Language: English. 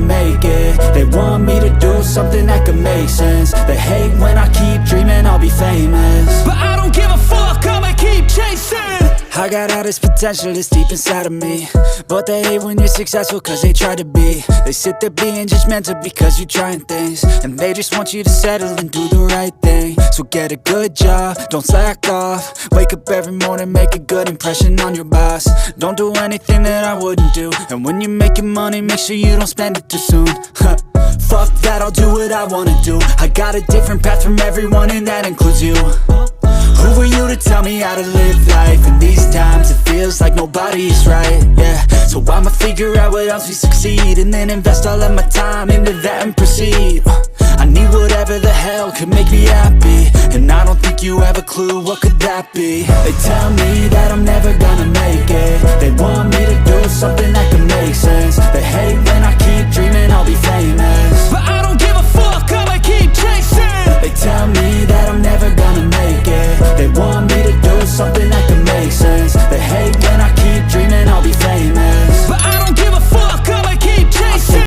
make it. They want me to do something that could make sense. They hate when I keep dreaming I'll be famous, but I don't give a fuck, I'ma keep chasing. I got all this potential that's deep inside of me, but they hate when you're successful cause they try to be. They sit there being judgmental because you're trying things, and they just want you to settle and do the right thing. So get a good job, don't slack off. Wake up every morning, make a good impression on your boss. Don't do anything that I wouldn't do, and when you're making money, make sure you don't spend it too soon. Fuck that, I'll do what I wanna do. I got a different path from everyone and that includes you. Who are you to tell me how to live life? In these times it feels like nobody's right, yeah. So I'ma figure out what else we succeed, and then invest all of my time into that and proceed. I need whatever the hell could make me happy, and I don't think you have a clue what could that be. They tell me that I'm never gonna make it. They want me to do something that could make sense. They hate when